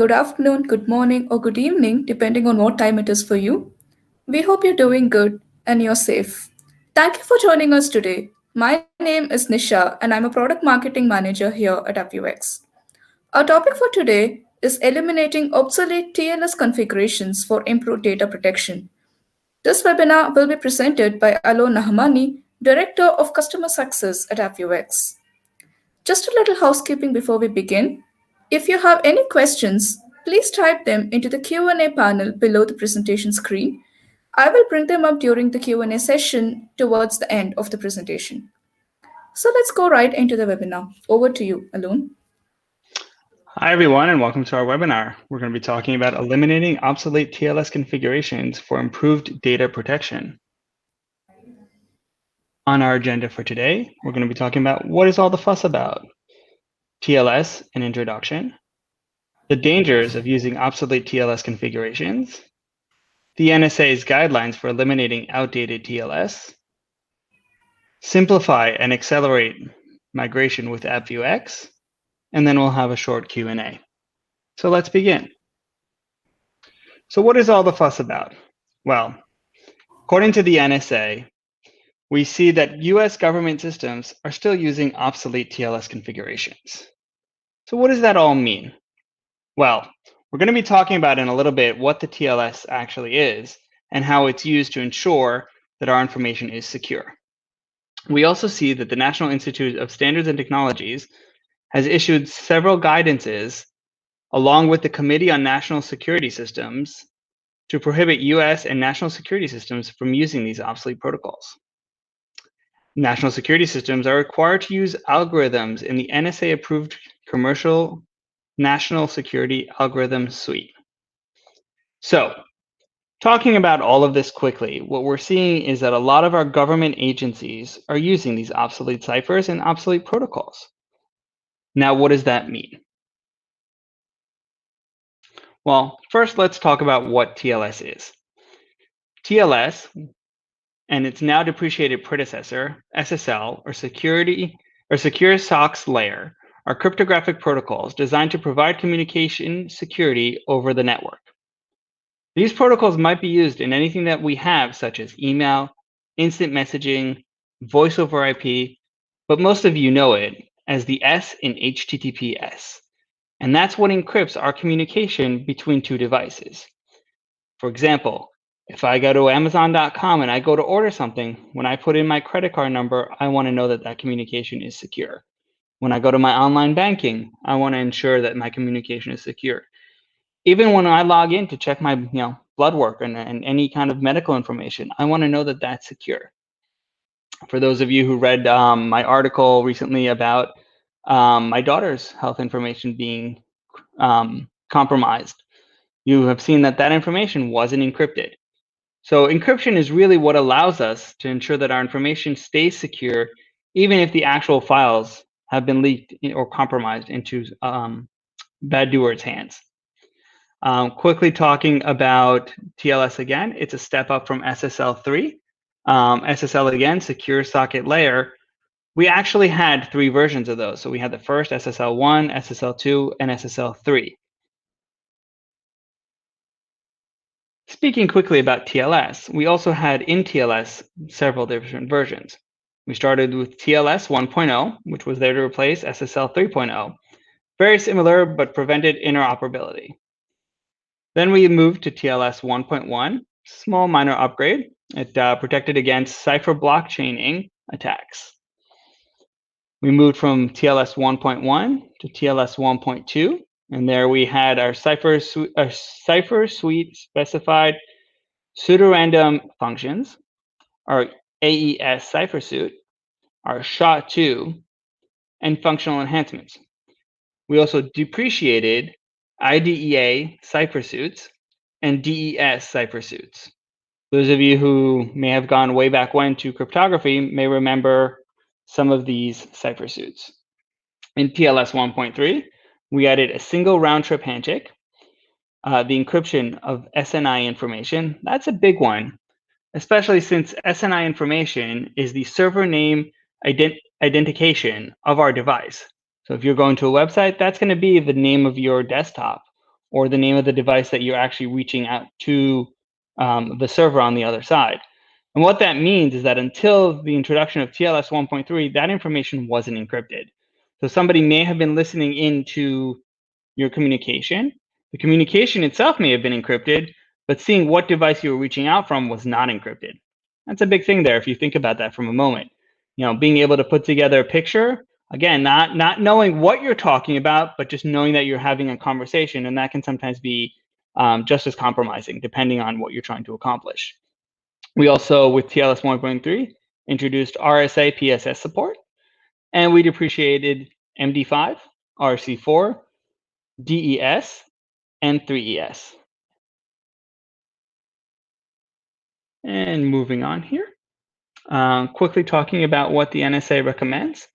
good afternoon, good morning, or good evening, depending on what time it is for you. We hope you're doing good and you're safe. Thank you for joining us today. My name is Nisha, and I'm a product marketing manager here at AppViewX. Our topic for today is eliminating obsolete TLS configurations for improved data protection. This webinar will be presented by Alon Nachmany, Director of Customer Success at AppViewX. Just a little housekeeping before we begin. If you have any questions, please type them into the Q&A panel below the presentation screen. I will bring them up during the Q&A session towards the end of the presentation. So let's go right into the webinar. Over to you, Alon. Hi, everyone, and welcome to our webinar. We're going to be talking about eliminating obsolete TLS configurations for improved data protection. On our agenda for today, we're going to be talking about what is all the fuss about, TLS and introduction, the dangers of using obsolete TLS configurations, the NSA's guidelines for eliminating outdated TLS, simplify and accelerate migration with AppViewX, and then we'll have a short Q&A. So let's begin. So what is all the fuss about? Well, according to the NSA, we see that US government systems are still using obsolete TLS configurations. So what does that all mean? Well, we're going to be talking about in a little bit what the TLS actually is and how it's used to ensure that our information is secure. We also see that the National Institute of Standards and Technologies has issued several guidances along with the Committee on National Security Systems to prohibit US and national security systems from using these obsolete protocols. National security systems are required to use algorithms in the NSA-approved commercial National Security Algorithm Suite. So, talking about all of this quickly, what we're seeing is that a lot of our government agencies are using these obsolete ciphers and obsolete protocols. Now, what does that mean? Well, first let's talk about what TLS is. TLS and its now depreciated predecessor, SSL, or Secure SOCKS layer, are cryptographic protocols designed to provide communication security over the network. These protocols might be used in anything that we have, such as email, instant messaging, voice over IP, but most of you know it as the S in HTTPS. And that's what encrypts our communication between two devices. For example, if I go to Amazon.com and I go to order something, when I put in my credit card number, I want to know that that communication is secure. When I go to my online banking, I want to ensure that my communication is secure. Even when I log in to check my blood work and any kind of medical information, I want to know that that's secure. For those of you who read my article recently about my daughter's health information being compromised, you have seen that that information wasn't encrypted. So encryption is really what allows us to ensure that our information stays secure, even if the actual files have been leaked or compromised into bad doers' hands. Quickly talking about TLS again, it's a step up from SSL3. SSL again, secure socket layer. We actually had 3 versions of those. So we had the first SSL1, SSL2, and SSL3. Speaking quickly about TLS, we also had in TLS several different versions. We started with TLS 1.0, which was there to replace SSL 3.0. Very similar, but prevented interoperability. Then we moved to TLS 1.1, small minor upgrade. It protected against cipher blockchaining attacks. We moved from TLS 1.1 to TLS 1.2, and there we had our cipher suite specified pseudorandom functions, our AES cipher suite, our SHA-2, and functional enhancements. We also depreciated IDEA cipher suites and DES cipher suites. Those of you who may have gone way back when to cryptography may remember some of these cipher suites. In TLS 1.3, we added a single round-trip handshake, the encryption of SNI information. That's a big one, especially since SNI information is the server name identification of our device. So if you're going to a website, that's going to be the name of your desktop. or the name of the device that you're actually reaching out to the server on the other side. And what that means is that until the introduction of TLS 1.3, that information wasn't encrypted. So somebody may have been listening into your communication. The communication itself may have been encrypted, but seeing what device you were reaching out from was not encrypted. That's a big thing there if you think about that from a moment. Being able to put together a picture, again, not knowing what you're talking about, but just knowing that you're having a conversation, and that can sometimes be just as compromising depending on what you're trying to accomplish. We also, with TLS 1.3, introduced RSA PSS support, and we depreciated MD5, RC4, DES, and 3ES. And moving on here, quickly talking about what the NSA recommends.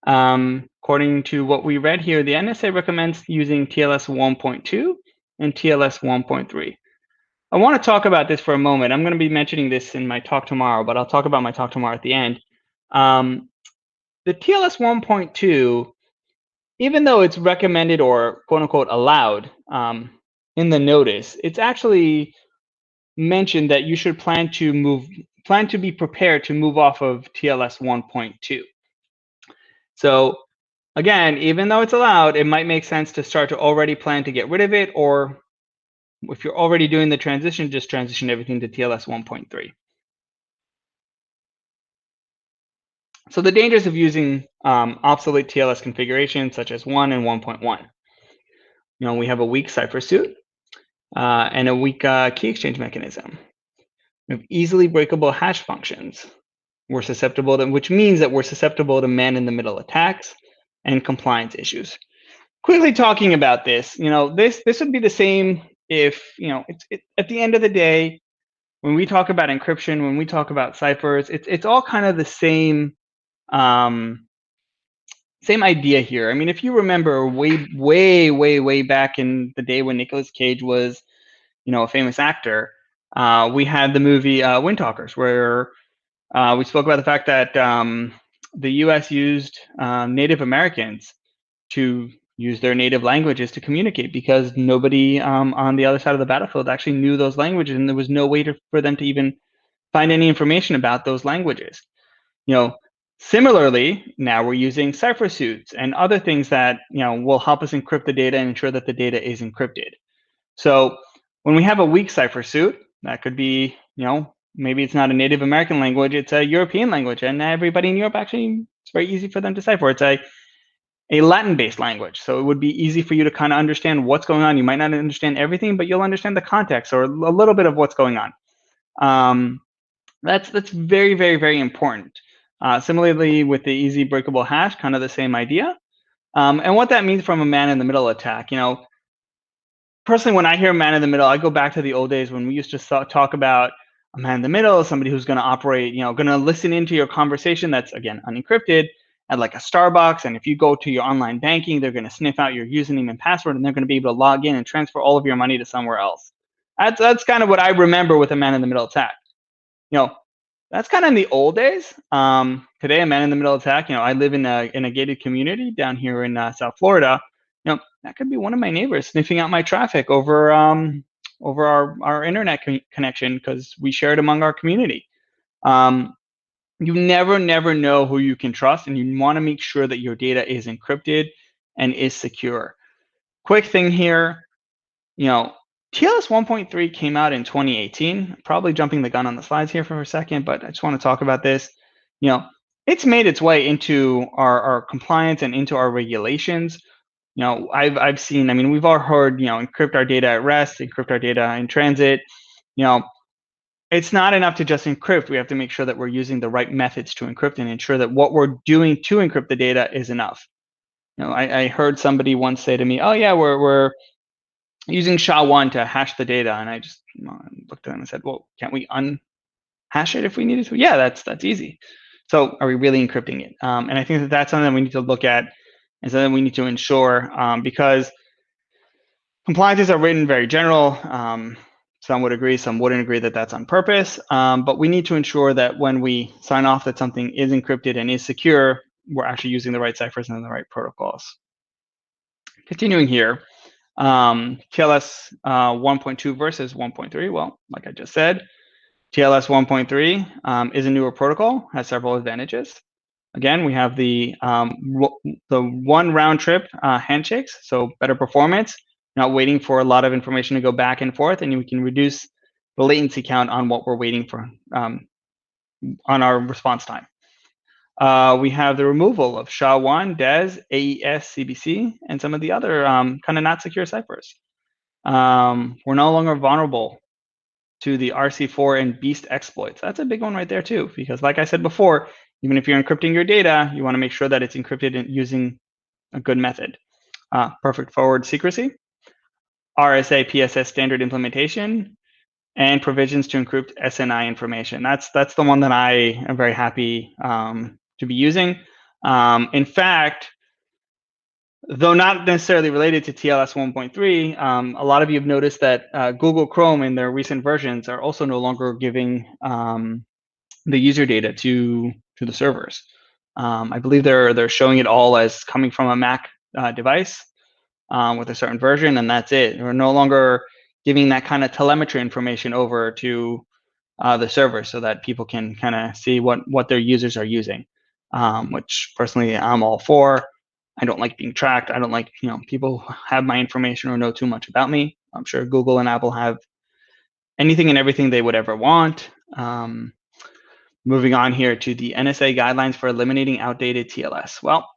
According to what we read here, the NSA recommends using TLS 1.2 and TLS 1.3. I want to talk about this for a moment. I'm going to be mentioning this in my talk tomorrow, but I'll talk about my talk tomorrow at the end. The TLS 1.2, even though it's recommended or quote unquote allowed in the notice, it's actually mentioned that you should plan to be prepared to move off of TLS 1.2. So again, even though it's allowed, it might make sense to start to already plan to get rid of it, or if you're already doing the transition, just transition everything to TLS 1.3. So the dangers of using obsolete TLS configurations such as 1 and 1.1. We have a weak cipher suit and a weak key exchange mechanism. We have easily breakable hash functions. We're susceptible to, which means that we're susceptible to man-in-the-middle attacks and compliance issues. Quickly talking about this, this would be the same if, at the end of the day, when we talk about encryption, when we talk about ciphers, it's all kind of the same idea here. I mean, if you remember way back in the day when Nicolas Cage was, a famous actor, we had the movie Wind Talkers, where we spoke about the fact that the U.S. used Native Americans to use their native languages to communicate because nobody on the other side of the battlefield actually knew those languages, and there was no way for them to even find any information about those languages. Similarly, now we're using cipher suits and other things that will help us encrypt the data and ensure that the data is encrypted. So when we have a weak cipher suit, that could be, maybe it's not a Native American language, it's a European language, and everybody in Europe actually, it's very easy for them to decipher. It's a Latin-based language, so it would be easy for you to kind of understand what's going on. You might not understand everything, but you'll understand the context or a little bit of what's going on. That's very important. Similarly, with the easy breakable hash, kind of the same idea. And what that means from a man-in-the-middle attack, personally, when I hear man in the middle, I go back to the old days when we used to talk about a man in the middle, somebody who's going to operate, going to listen into your conversation that's, again, unencrypted at like a Starbucks. And if you go to your online banking, they're going to sniff out your username and password, and they're going to be able to log in and transfer all of your money to somewhere else. That's kind of what I remember with a man in the middle attack. That's kind of in the old days. Today, a man in the middle attack, I live in a gated community down here in South Florida. That could be one of my neighbors sniffing out my traffic over our internet connection because we share it among our community. You never know who you can trust, and you want to make sure that your data is encrypted and is secure. Quick thing here, TLS 1.3 came out in 2018. Probably jumping the gun on the slides here for a second, but I just want to talk about this. It's made its way into our compliance and into our regulations. I've seen, we've all heard, encrypt our data at rest, encrypt our data in transit. It's not enough to just encrypt. We have to make sure that we're using the right methods to encrypt and ensure that what we're doing to encrypt the data is enough. I heard somebody once say to me, "Oh yeah, we're using SHA-1 to hash the data," and I just looked at them and said, "Well, can't we unhash it if we needed to?" Yeah, that's easy. So are we really encrypting it? And I think that's something that we need to look at and something we need to ensure because compliances are written very general. Some would agree, some wouldn't agree that that's on purpose. But we need to ensure that when we sign off that something is encrypted and is secure, we're actually using the right ciphers and the right protocols. Continuing here, TLS 1.2 versus 1.3. Well, like I just said, TLS 1.3 is a newer protocol, has several advantages. Again, we have the one round trip handshakes, so better performance, not waiting for a lot of information to go back and forth, and we can reduce the latency count on what we're waiting for on our response time. We have the removal of SHA-1, DES, AES, CBC, and some of the other kind of not secure ciphers. We're no longer vulnerable to the RC4 and Beast exploits. That's a big one right there too, because like I said before, even if you're encrypting your data, you want to make sure that it's encrypted using a good method. Perfect forward secrecy, RSA PSS standard implementation, and provisions to encrypt SNI information. That's the one that I am very happy to be using. In fact, though not necessarily related to TLS 1.3, a lot of you have noticed that Google Chrome in their recent versions are also no longer giving the user data to the servers. I believe they're showing it all as coming from a Mac device with a certain version, and that's it. We're no longer giving that kind of telemetry information over to the server so that people can kind of see what their users are using, which personally I'm all for. I don't like being tracked. I don't like people have my information or know too much about me. I'm sure Google and Apple have anything and everything they would ever want. Moving on here to the NSA guidelines for eliminating outdated TLS. Well,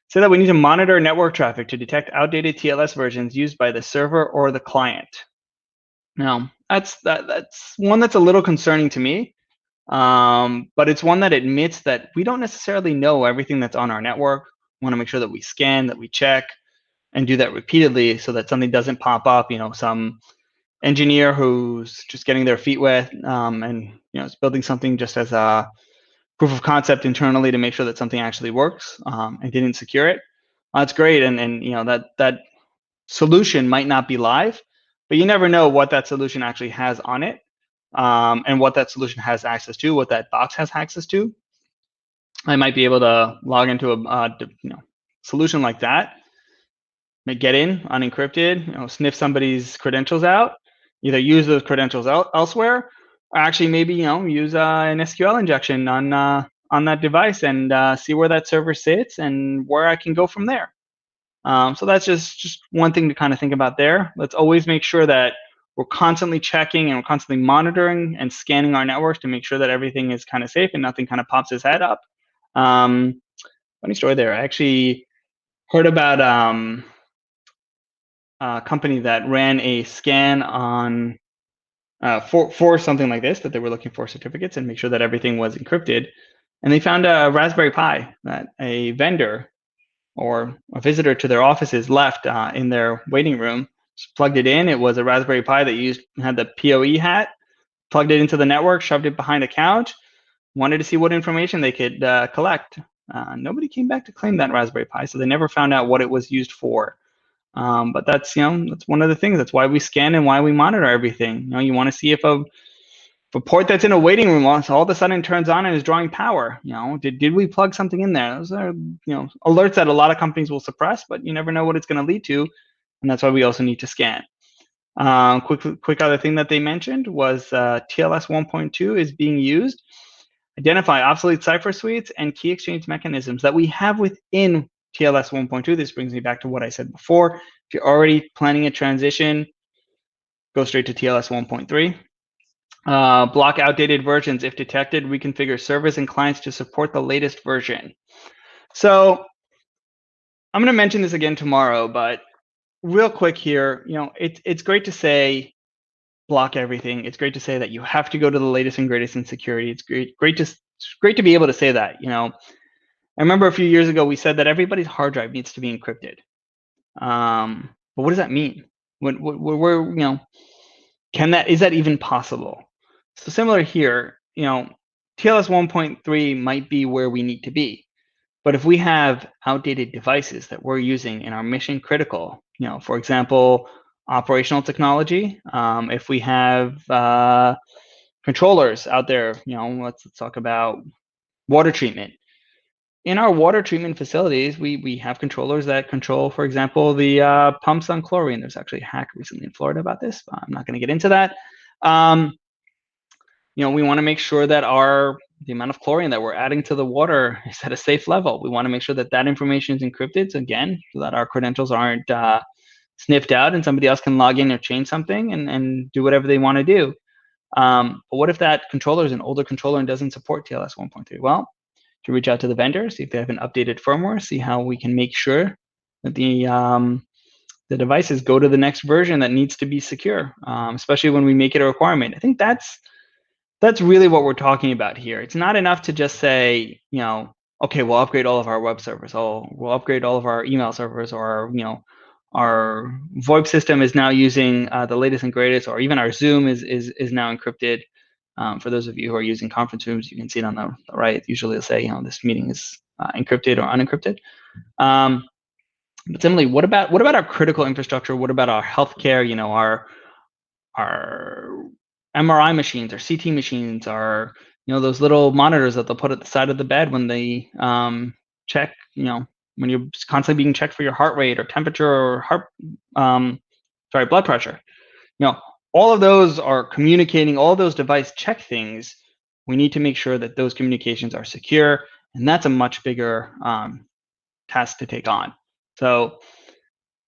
say that we need to monitor network traffic to detect outdated TLS versions used by the server or the client. Now, that's one that's a little concerning to me, but it's one that admits that we don't necessarily know everything that's on our network. We want to make sure that we scan, that we check, and do that repeatedly so that something doesn't pop up. Some engineer who's just getting their feet wet and is building something just as a proof of concept internally to make sure that something actually works and didn't secure it. That's great, and that solution might not be live, but you never know what that solution actually has on it, and what that solution has access to, what that box has access to. I might be able to log into a solution like that, get in unencrypted, sniff somebody's credentials out, either use those credentials elsewhere, or actually maybe use an SQL injection on that device and see where that server sits and where I can go from there. So that's just one thing to kind of think about there. Let's always make sure that we're constantly checking and we're constantly monitoring and scanning our networks to make sure that everything is kind of safe and nothing kind of pops its head up. Funny story there. I actually heard about a company that ran a scan on for something like this, that they were looking for certificates and make sure that everything was encrypted. And they found a Raspberry Pi that a vendor or a visitor to their offices left in their waiting room. Just plugged it in. It was a Raspberry Pi that had the PoE hat, plugged it into the network, shoved it behind a couch, wanted to see what information they could collect. Nobody came back to claim that Raspberry Pi, so they never found out what it was used for. But that's that's one of the things. That's why we scan and why we monitor everything. You want to see if a port that's in a waiting room all of a sudden turns on and is drawing power. Did we plug something in there? Those are alerts that a lot of companies will suppress, but you never know what it's going to lead to, and that's why we also need to scan. Quick other thing that they mentioned was TLS 1.2 is being used. Identify obsolete cipher suites and key exchange mechanisms that we have within TLS 1.2. This brings me back to what I said before. If you're already planning a transition, go straight to TLS 1.3. Block outdated versions if detected. Reconfigure servers and clients to support the latest version. So I'm going to mention this again tomorrow, but real quick here, it's great to say block everything. It's great to say that you have to go to the latest and greatest in security. It's great to be able to say that. I remember a few years ago we said that everybody's hard drive needs to be encrypted. But what does that mean? Where is that even possible? So similar here, TLS 1.3 might be where we need to be. But if we have outdated devices that we're using in our mission critical, for example, operational technology, if we have controllers out there, let's talk about water treatment. in our water treatment facilities, we have controllers that control, for example, the pumps on chlorine. There's actually a hack recently in Florida about this, but I'm not going to get into that. We want to make sure that the amount of chlorine that we're adding to the water is at a safe level. We want to make sure that that information is encrypted, again, so that our credentials aren't sniffed out and somebody else can log in or change something and do whatever they want to do. But what if that controller is an older controller and doesn't support TLS 1.3? Well, to reach out to the vendor, see if they have an updated firmware, see how we can make sure that the devices go to the next version that needs to be secure, especially when we make it a requirement. I think that's really what we're talking about here. It's not enough to just say, okay, we'll upgrade all of our web servers. We'll upgrade all of our email servers, or our VoIP system is now using the latest and greatest, or even our Zoom is now encrypted. For those of you who are using conference rooms, you can see it on the right. Usually, it'll say, this meeting is encrypted or unencrypted. But similarly, what about our critical infrastructure? What about our healthcare? Our MRI machines, our CT machines, our those little monitors that they'll put at the side of the bed when they check. When you're constantly being checked for your heart rate or temperature or blood pressure. All of those are communicating. All of those device check things. We need to make sure that those communications are secure, and that's a much bigger task to take on. So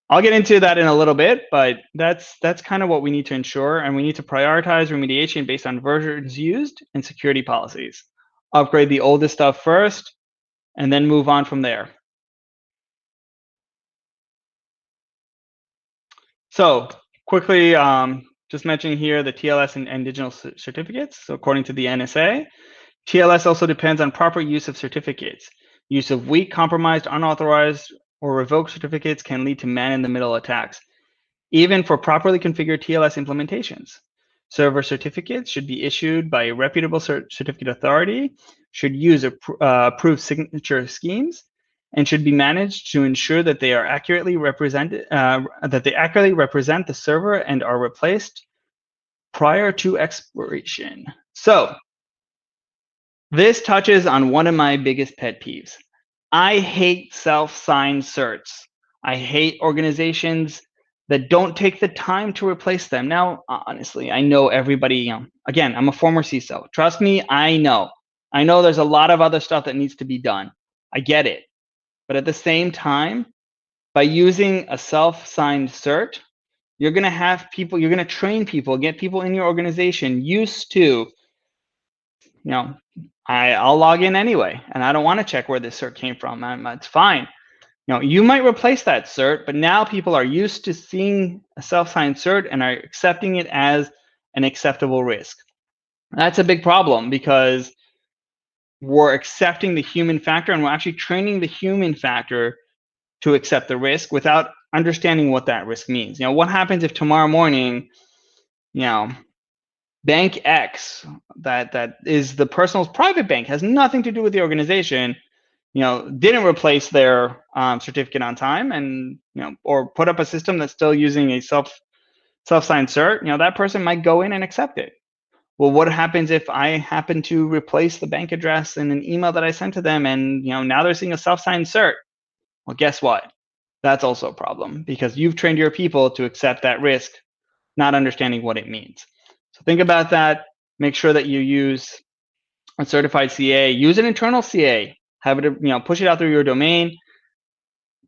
I'll get into that in a little bit, but that's kind of what we need to ensure, and we need to prioritize remediation based on versions used and security policies. Upgrade the oldest stuff first, and then move on from there. So quickly, just mentioning here the TLS and digital certificates. So according to the NSA, TLS also depends on proper use of certificates. Use of weak, compromised, unauthorized, or revoked certificates can lead to man-in-the-middle attacks, even for properly configured TLS implementations. Server certificates should be issued by a reputable certificate authority, should use approved signature schemes, and should be managed to ensure that they are accurately represented, represent the server and are replaced prior to expiration. So this touches on one of my biggest pet peeves. I hate self-signed certs. I hate organizations that don't take the time to replace them. Now, honestly, I know everybody, again, I'm a former CISO. Trust me, I know there's a lot of other stuff that needs to be done. I get it. But at the same time, by using a self-signed cert, you're going to have people, you're going to train people, get people in your organization used to, I'll log in anyway, and I don't want to check where this cert came from. It's fine. You might replace that cert, but now people are used to seeing a self-signed cert and are accepting it as an acceptable risk. That's a big problem, because we're accepting the human factor, and we're actually training the human factor to accept the risk without understanding what that risk means. What happens if tomorrow morning, Bank X, that is the person's private bank, has nothing to do with the organization, didn't replace their certificate on time, and or put up a system that's still using a self-signed cert, that person might go in and accept it. Well, what happens if I happen to replace the bank address in an email that I sent to them, and now they're seeing a self-signed cert? Well, guess what? That's also a problem, because you've trained your people to accept that risk, not understanding what it means. So think about that. Make sure that you use a certified CA. Use an internal CA. Have it, push it out through your domain.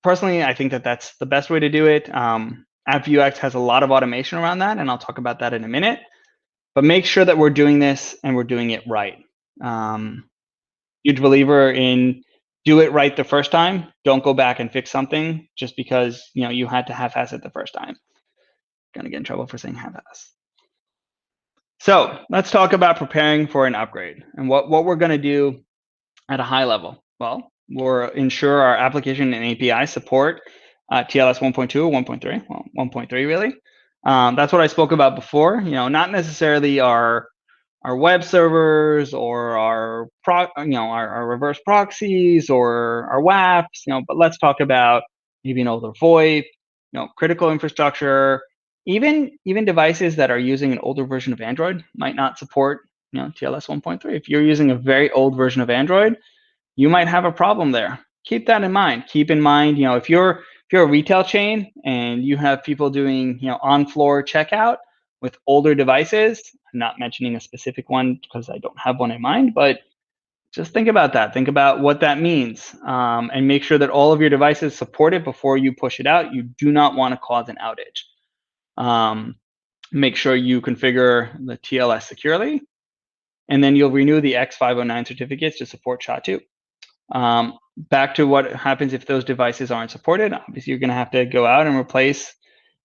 Personally, I think that that's the best way to do it. AppViewX has a lot of automation around that, and I'll talk about that in a minute. But make sure that we're doing this and we're doing it right. Huge believer in do it right the first time. Don't go back and fix something just because you had to half-ass it the first time. Gonna get in trouble for saying half-ass. So let's talk about preparing for an upgrade and what we're gonna do at a high level. Well, we'll ensure our application and API support TLS 1.2 or 1.3. Well, 1.3 really. That's what I spoke about before. Not necessarily our web servers or our reverse proxies or our WAFs. But let's talk about maybe an older VoIP, critical infrastructure. Even devices that are using an older version of Android might not support TLS 1.3. If you're using a very old version of Android, you might have a problem there. Keep that in mind. Keep in mind, if you're a retail chain and you have people doing, on-floor checkout with older devices, I'm not mentioning a specific one because I don't have one in mind, but just think about that. Think about what that means, and make sure that all of your devices support it before you push it out. You do not want to cause an outage. Make sure you configure the TLS securely, and then you'll renew the X509 certificates to support SHA-2. Back to what happens if those devices aren't supported. Obviously, you're going to have to go out and replace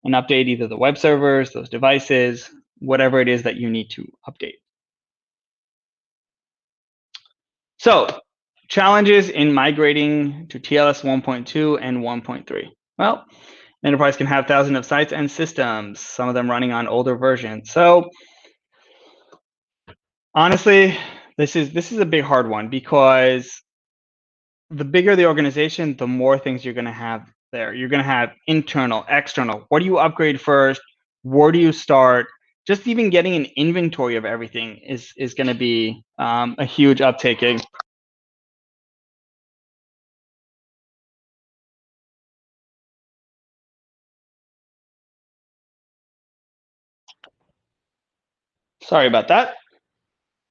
and update either the web servers, those devices, whatever it is that you need to update. So, challenges in migrating to TLS 1.2 and 1.3. Well, an enterprise can have thousands of sites and systems, some of them running on older versions. So, honestly, this is a big hard one, because the bigger the organization, the more things you're going to have there. You're going to have internal, external. What do you upgrade first? Where do you start? Just even getting an inventory of everything is going to be a huge uptaking. Sorry about that.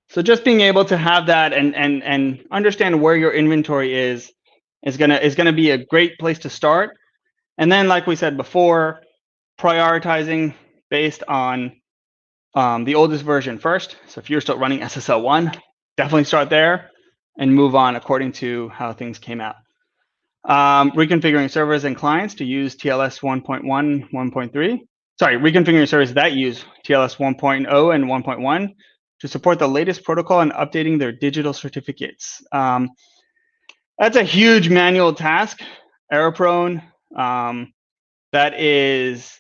So just being able to have that and understand where your inventory is gonna be a great place to start. And then, like we said before, prioritizing based on the oldest version first. So if you're still running SSL1, definitely start there and move on according to how things came out. Reconfiguring servers and clients to use TLS 1.1, 1.3. Sorry, reconfiguring servers that use TLS 1.0 and 1.1 to support the latest protocol and updating their digital certificates. That's a huge manual task, error prone. That is,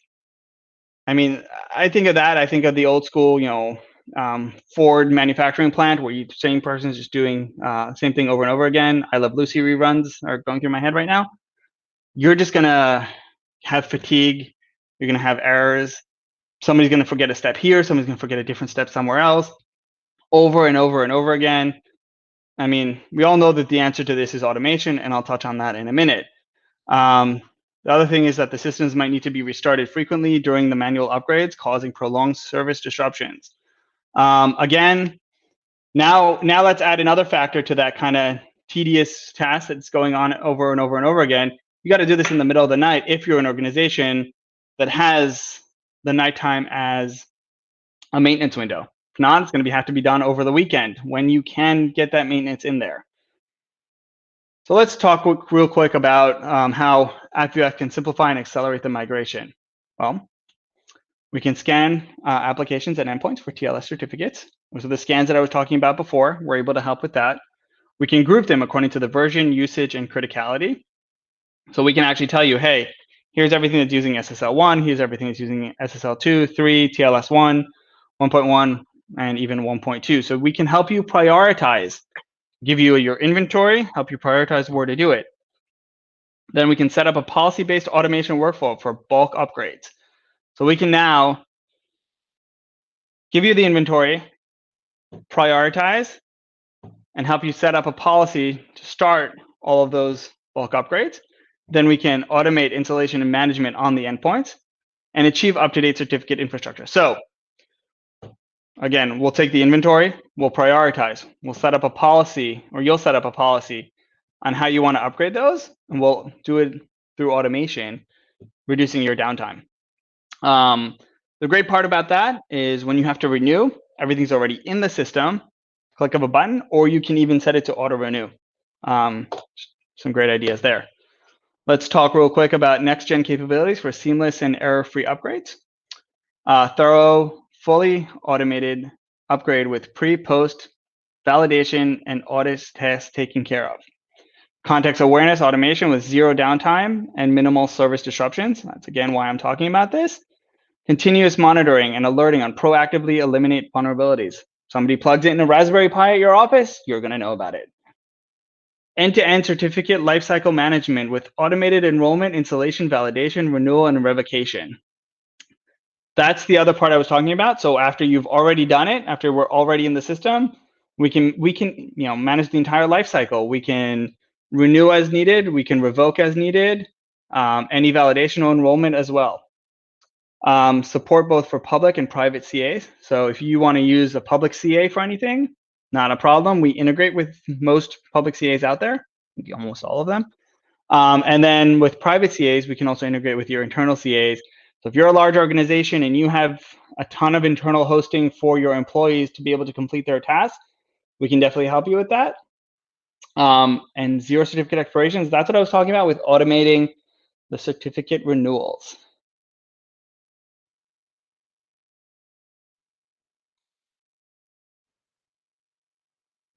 I think of that. I think of the old school, Ford manufacturing plant where the same person's just doing same thing over and over again. I Love Lucy reruns are going through my head right now. You're just gonna have fatigue. You're gonna have errors. Somebody's gonna forget a step here. Somebody's gonna forget a different step somewhere else, over and over and over again. We all know that the answer to this is automation, and I'll touch on that in a minute. The other thing is that the systems might need to be restarted frequently during the manual upgrades, causing prolonged service disruptions. Again, now let's add another factor to that kind of tedious task that's going on over and over and over again. You got to do this in the middle of the night if you're an organization that has the nighttime as a maintenance window. If not, it's going to have to be done over the weekend when you can get that maintenance in there. So let's talk real quick about how AppViewX can simplify and accelerate the migration. Well, we can scan applications and endpoints for TLS certificates. Those are the scans that I was talking about before. We're able to help with that. We can group them according to the version, usage, and criticality. So we can actually tell you, hey, here's everything that's using SSL1, here's everything that's using SSL2, 3, TLS1, 1.1, and even 1.2. So we can help you prioritize, give you your inventory, help you prioritize where to do it. Then we can set up a policy-based automation workflow for bulk upgrades. So we can now give you the inventory, prioritize, and help you set up a policy to start all of those bulk upgrades. Then we can automate installation and management on the endpoints and achieve up-to-date certificate infrastructure. So again, we'll take the inventory, we'll prioritize, we'll set up a policy, or you'll set up a policy on how you want to upgrade those, and we'll do it through automation, reducing your downtime. The great part about that is when you have to renew, everything's already in the system, click of a button, or you can even set it to auto renew. Some great ideas there. Let's talk real quick about next-gen capabilities for seamless and error-free upgrades. Thorough, fully automated upgrade with pre-post validation and audit tests taken care of. Context awareness automation with zero downtime and minimal service disruptions. That's again why I'm talking about this. Continuous monitoring and alerting on proactively eliminate vulnerabilities. Somebody plugs it in a Raspberry Pi at your office, you're going to know about it. End-to-end certificate lifecycle management with automated enrollment, installation, validation, renewal, and revocation. That's the other part I was talking about. So after you've already done it, after we're already in the system, we can manage the entire life cycle. We can renew as needed. We can revoke as needed. Any validation or enrollment as well. Support both for public and private CAs. So if you want to use a public CA for anything, not a problem. We integrate with most public CAs out there, almost all of them. And then with private CAs, we can also integrate with your internal CAs. So if you're a large organization and you have a ton of internal hosting for your employees to be able to complete their tasks, we can definitely help you with that. And zero certificate expirations, that's what I was talking about with automating the certificate renewals.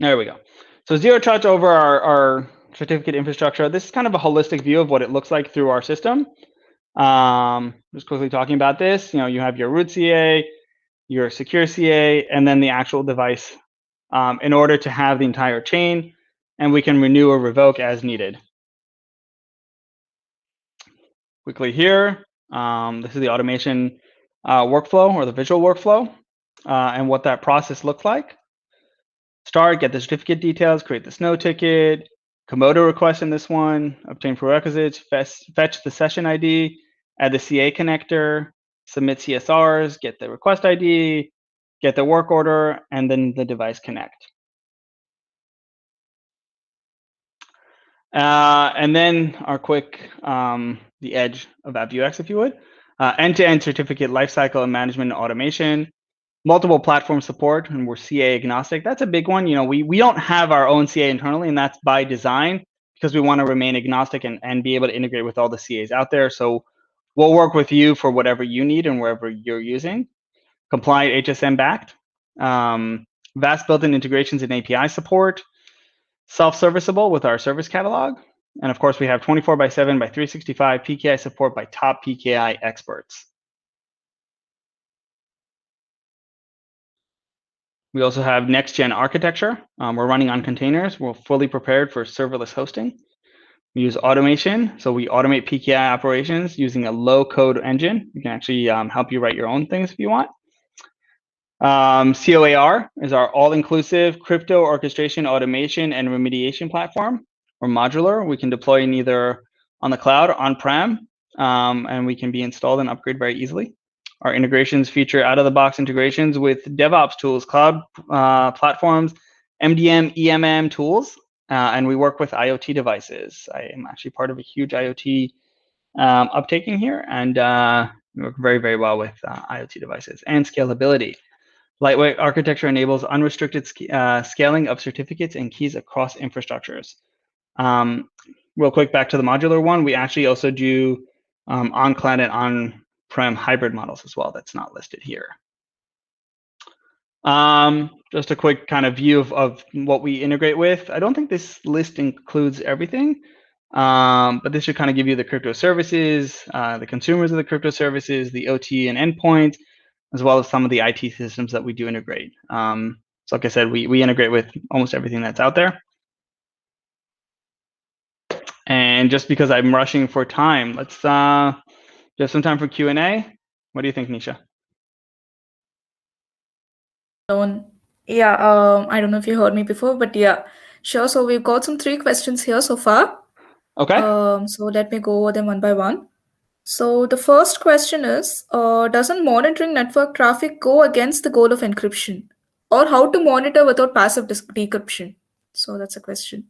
There we go. So zero touch over our certificate infrastructure. This is kind of a holistic view of what it looks like through our system. Just quickly talking about this, you have your root CA, your secure CA, and then the actual device in order to have the entire chain, and we can renew or revoke as needed. Quickly here, this is the automation workflow or the visual workflow and what that process looks like. Start, get the certificate details, create the snow ticket, Komodo request in this one, obtain prerequisites, fetch the session ID, add the CA connector, submit CSRs, get the request ID, get the work order, and then the device connect. And then our quick, the edge of AppViewX, if you would. End-to-end certificate lifecycle and management and automation. Multiple platform support, and we're CA agnostic. That's a big one. We don't have our own CA internally, and that's by design because we want to remain agnostic and be able to integrate with all the CAs out there. So we'll work with you for whatever you need and wherever you're using. Compliant HSM backed. Vast built-in integrations and API support. Self-serviceable with our service catalog. And of course, we have 24/7 by 365 PKI support by top PKI experts. We also have next-gen architecture. We're running on containers. We're fully prepared for serverless hosting. We use automation. So we automate PKI operations using a low-code engine. We can actually help you write your own things if you want. COAR is our all-inclusive crypto orchestration, automation, and remediation platform. We're modular. We can deploy in either on the cloud or on-prem, and we can be installed and upgrade very easily. Our integrations feature out-of-the-box integrations with DevOps tools, cloud platforms, MDM, EMM tools, and we work with IoT devices. I am actually part of a huge IoT uptaking here, and we work very, very well with IoT devices and scalability. Lightweight architecture enables unrestricted scaling of certificates and keys across infrastructures. Real quick, back to the modular one, we actually also do on-cloud and on-prem hybrid models as well. That's not listed here. Just a quick kind of view of what we integrate with. I don't think this list includes everything, but this should kind of give you the crypto services, the consumers of the crypto services, the OT and endpoint, as well as some of the IT systems that we do integrate. So like I said, we integrate with almost everything that's out there. And just because I'm rushing for time, let's just some time for Q&A. What do you think, Nisha? Yeah, I don't know if you heard me before, but yeah, sure. So we've got some 3 questions here so far. Okay. So let me go over them one by one. So the first question is, doesn't monitoring network traffic go against the goal of encryption? Or how to monitor without passive decryption? So that's a question.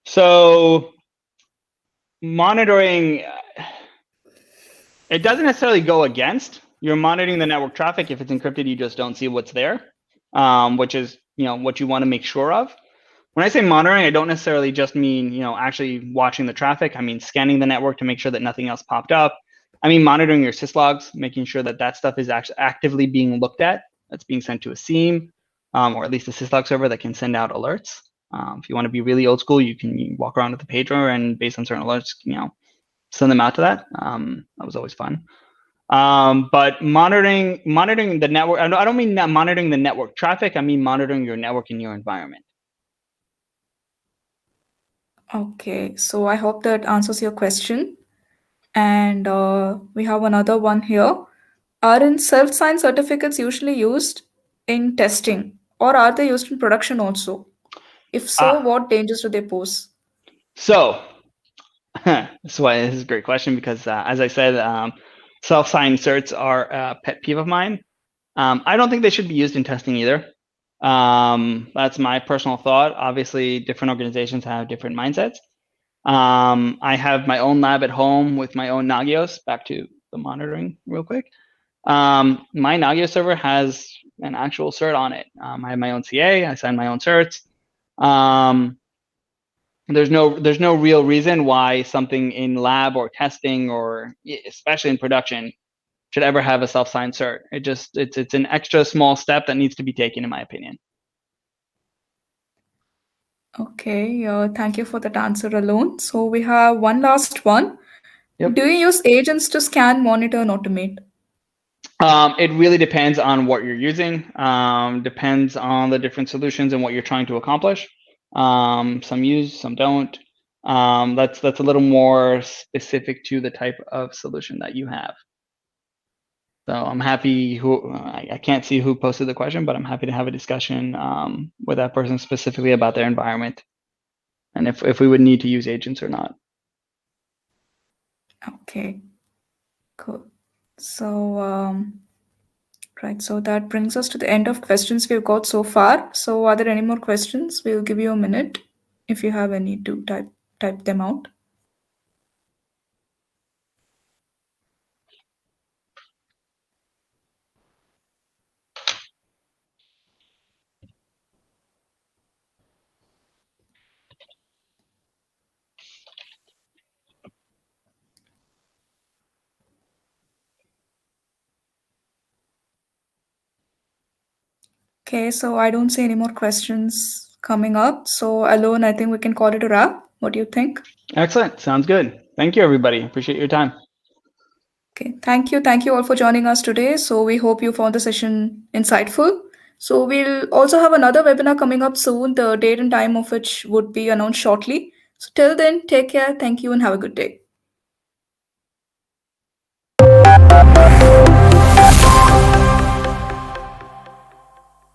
So monitoring, it doesn't necessarily go against. You're monitoring the network traffic. If it's encrypted, you just don't see what's there, which is what you want to make sure of. When I say monitoring, I don't necessarily just mean actually watching the traffic. I mean scanning the network to make sure that nothing else popped up. I mean monitoring your syslogs, making sure that that stuff is actually actively being looked at. That's being sent to a SIEM, or at least a syslog server that can send out alerts. If you want to be really old school, you can walk around with a pager and based on certain alerts, send them out to that. That was always fun. But monitoring the network, I don't mean that monitoring the network traffic. I mean monitoring your network in your environment. Okay, so I hope that answers your question. And we have another one here. Are self-signed certificates usually used in testing, or are they used in production also? If so, Ah, what dangers do they pose? so this is a great question because, as I said, self-signed certs are a pet peeve of mine. I don't think they should be used in testing either. That's my personal thought. Obviously, different organizations have different mindsets. I have my own lab at home with my own Nagios. Back to the monitoring real quick. My Nagios server has an actual cert on it. I have my own CA. I sign my own certs. Um, there's no real reason why something in lab or testing or especially in production should ever have a self-signed cert. It's an extra small step that needs to be taken, in my opinion. Okay, thank you for that answer, Alone. So we have one last one. Do Yep. you use agents to scan, monitor, and automate? It really depends on what you're using. Depends on the different solutions and what you're trying to accomplish. Some use, some don't. That's a little more specific to the type of solution that you have. So I'm happy I can't see who posted the question, but I'm happy to have a discussion with that person specifically about their environment and if we would need to use agents or not. Okay, cool. So, right, so that brings us to the end of questions we've got so far. So, are there any more questions? We'll give you a minute if you have any to type them out. Okay, so I don't see any more questions coming up. So, Alone, I think we can call it a wrap. What do you think? Excellent. Sounds good. Thank you, everybody. Appreciate your time. Okay, thank you. Thank you all for joining us today. So, we hope you found the session insightful. So, we'll also have another webinar coming up soon, the date and time of which would be announced shortly. So, till then, take care. Thank you and have a good day.